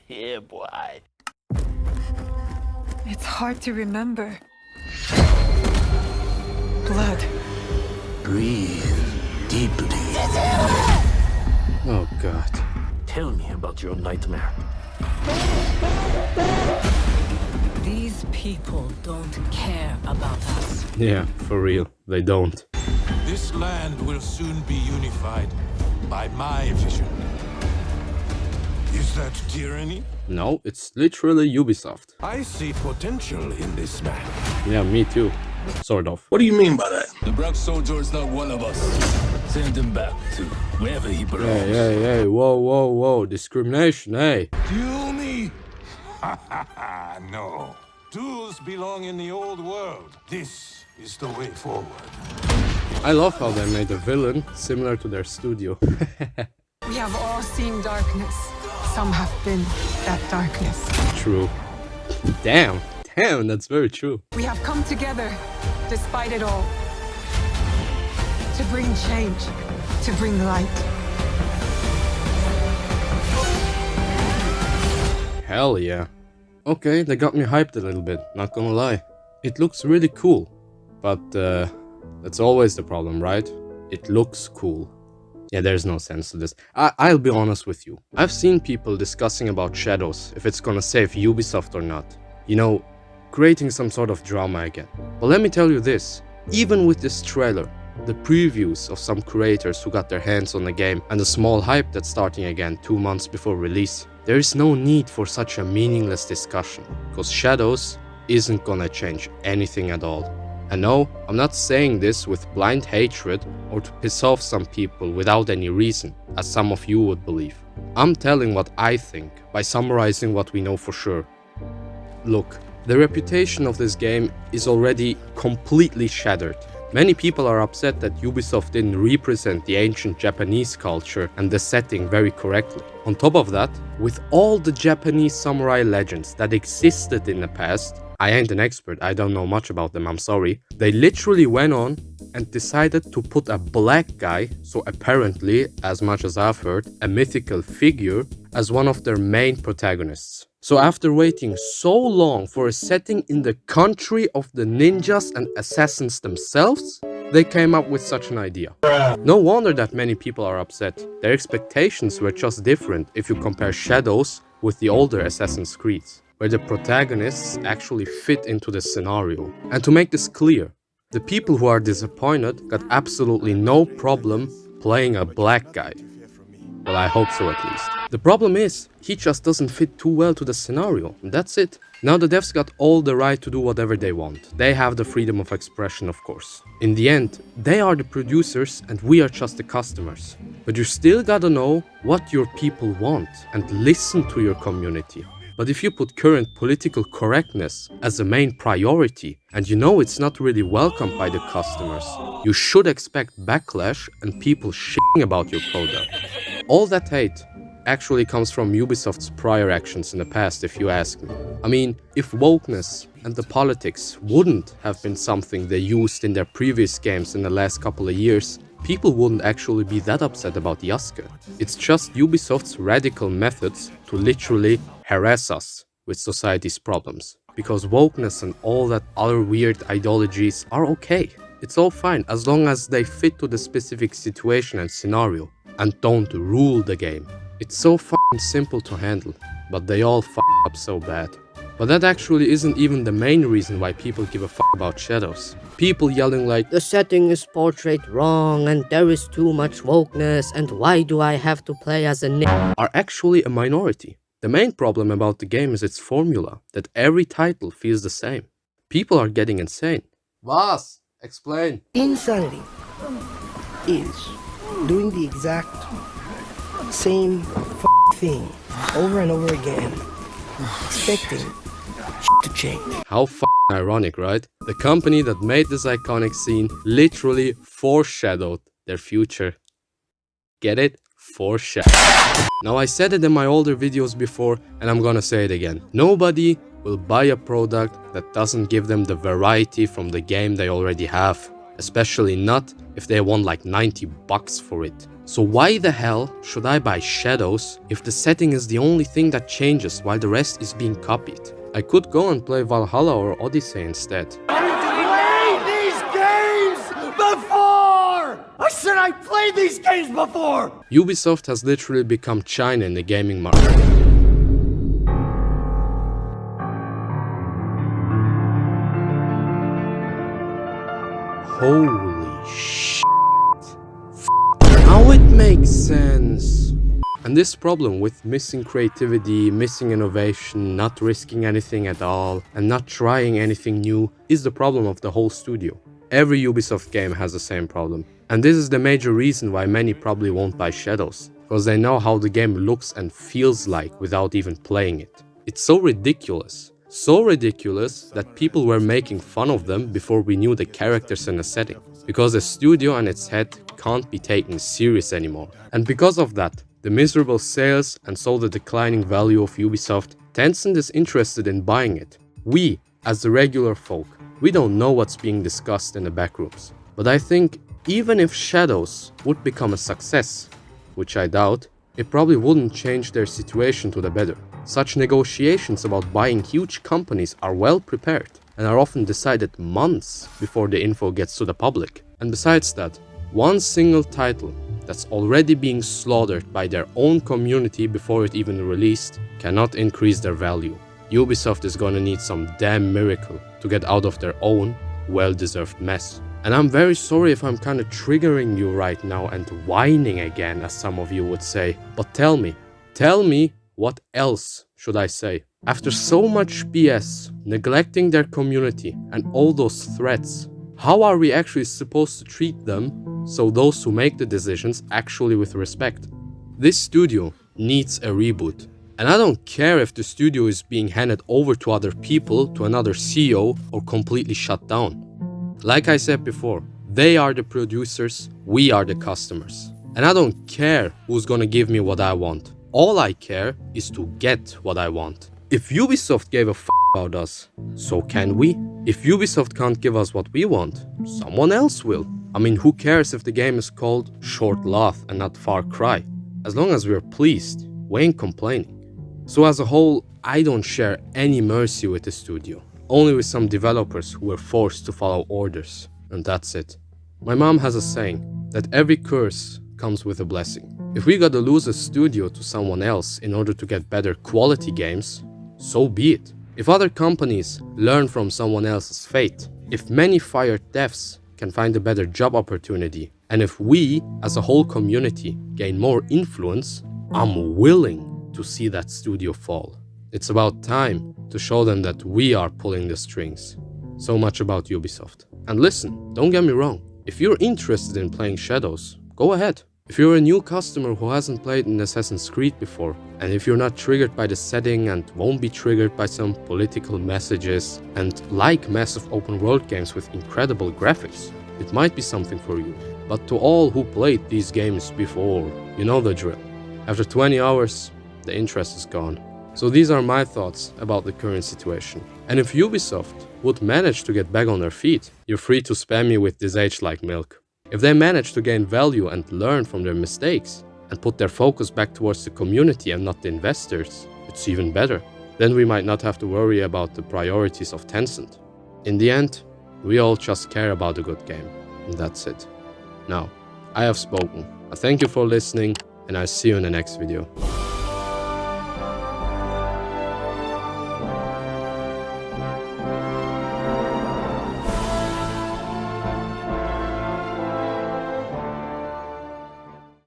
Yeah, boy. It's hard to remember. Blood. Breathe deeply. Oh god. Tell me about your nightmare. These people don't care about us. Yeah, for real, they don't. This land will soon be unified by my vision. Is that tyranny? No, it's literally Ubisoft. I see potential in this man. Yeah, me too. Sort of. What do you mean by that? The black soldier is not one of us. Send him back to wherever he belongs. Hey, whoa. Discrimination, hey. Kill me? No. Tools belong in the old world. This is the way forward. I love how they made a villain similar to their studio. We have all seen darkness. Some have been that darkness. True. Damn, that's very true. We have come together, despite it all, to bring change, to bring light. Hell yeah. Okay, they got me hyped a little bit, not gonna lie. It looks really cool, but that's always the problem, right? It looks cool. Yeah, there's no sense to this. I'll be honest with you. I've seen people discussing about Shadows, if it's gonna save Ubisoft or not. You know, creating some sort of drama again. But let me tell you this, even with this trailer, the previews of some creators who got their hands on the game, and the small hype that's starting again 2 months before release, there is no need for such a meaningless discussion, because Shadows isn't gonna change anything at all. And no, I'm not saying this with blind hatred or to piss off some people without any reason, as some of you would believe. I'm telling what I think by summarizing what we know for sure. Look, the reputation of this game is already completely shattered. Many people are upset that Ubisoft didn't represent the ancient Japanese culture and the setting very correctly. On top of that, with all the Japanese samurai legends that existed in the past, I ain't an expert, I don't know much about them, I'm sorry. They literally went on and decided to put a black guy, so apparently, as much as I've heard, a mythical figure, as one of their main protagonists. So after waiting so long for a setting in the country of the ninjas and assassins themselves, they came up with such an idea. No wonder that many people are upset. Their expectations were just different if you compare Shadows with the older Assassin's Creeds, where the protagonists actually fit into the scenario. And to make this clear, the people who are disappointed got absolutely no problem playing a black guy. Well, I hope so at least. The problem is, he just doesn't fit too well to the scenario, and that's it. Now the devs got all the right to do whatever they want. They have the freedom of expression, of course. In the end, they are the producers and we are just the customers. But you still gotta know what your people want and listen to your community. But if you put current political correctness as a main priority and you know it's not really welcomed by the customers, you should expect backlash and people shitting about your product. All that hate actually comes from Ubisoft's prior actions in the past, if you ask me. I mean, if wokeness and the politics wouldn't have been something they used in their previous games in the last couple of years, people wouldn't actually be that upset about Yasuke. It's just Ubisoft's radical methods to literally harass us with society's problems. Because wokeness and all that other weird ideologies are okay. It's all fine as long as they fit to the specific situation and scenario and don't rule the game. It's so fucking simple to handle, but they all fuck up so bad. But that actually isn't even the main reason why people give a fuck about Shadows. People yelling like, the setting is portrayed wrong and there is too much wokeness and why do I have to play as a nigga, are actually a minority. The main problem about the game is its formula, that every title feels the same. People are getting insane. Vas, explain. Insanity is doing the exact same thing over and over again, expecting to change. How ironic, right? The company that made this iconic scene literally foreshadowed their future. Get it? Foreshadowed. Now I said it in my older videos before and I'm gonna say it again. Nobody will buy a product that doesn't give them the variety from the game they already have. Especially not if they want like $90 for it. So why the hell should I buy Shadows if the setting is the only thing that changes while the rest is being copied? I could go and play Valhalla or Odyssey instead. Played these games before! I said I played these games before! Ubisoft has literally become China in the gaming market. Holy shit. Now it makes sense. And this problem with missing creativity, missing innovation, not risking anything at all, and not trying anything new is the problem of the whole studio. Every Ubisoft game has the same problem. And this is the major reason why many probably won't buy Shadows, because they know how the game looks and feels like without even playing it. It's so ridiculous that people were making fun of them before we knew the characters and the setting. Because the studio and its head can't be taken serious anymore. And because of that, the miserable sales and so the declining value of Ubisoft, Tencent is interested in buying it. We, as the regular folk, we don't know what's being discussed in the backrooms. But I think even if Shadows would become a success, which I doubt, it probably wouldn't change their situation to the better. Such negotiations about buying huge companies are well prepared and are often decided months before the info gets to the public. And besides that, one single title that's already being slaughtered by their own community before it even released cannot increase their value. Ubisoft is gonna need some damn miracle to get out of their own well-deserved mess. And I'm very sorry if I'm kinda triggering you right now and whining again, as some of you would say, but tell me what else should I say? After so much BS, neglecting their community and all those threats, how are we actually supposed to treat them so those who make the decisions actually with respect? This studio needs a reboot. And I don't care if the studio is being handed over to other people, to another CEO, or completely shut down. Like I said before, they are the producers, we are the customers. And I don't care who's gonna give me what I want. All I care is to get what I want. If Ubisoft gave a f about us, so can we. If Ubisoft can't give us what we want, someone else will. I mean, who cares if the game is called Short Laugh and not Far Cry? As long as we're pleased, we ain't complaining. So as a whole, I don't share any mercy with the studio. Only with some developers who were forced to follow orders. And that's it. My mom has a saying that every curse comes with a blessing. If we gotta lose a studio to someone else in order to get better quality games, so be it. If other companies learn from someone else's fate, if many fired devs can find a better job opportunity, and if we, as a whole community, gain more influence, I'm willing to see that studio fall. It's about time to show them that we are pulling the strings. So much about Ubisoft. And listen, don't get me wrong, if you're interested in playing Shadows, go ahead. If you're a new customer who hasn't played an Assassin's Creed before, and if you're not triggered by the setting and won't be triggered by some political messages, and like massive open world games with incredible graphics, it might be something for you. But to all who played these games before, you know the drill. After 20 hours, the interest is gone. So these are my thoughts about the current situation. And if Ubisoft would manage to get back on their feet, you're free to spam me with this age like milk. If they manage to gain value and learn from their mistakes, and put their focus back towards the community and not the investors, it's even better. Then we might not have to worry about the priorities of Tencent. In the end, we all just care about a good game, and that's it. Now, I have spoken. I thank you for listening, and I'll see you in the next video.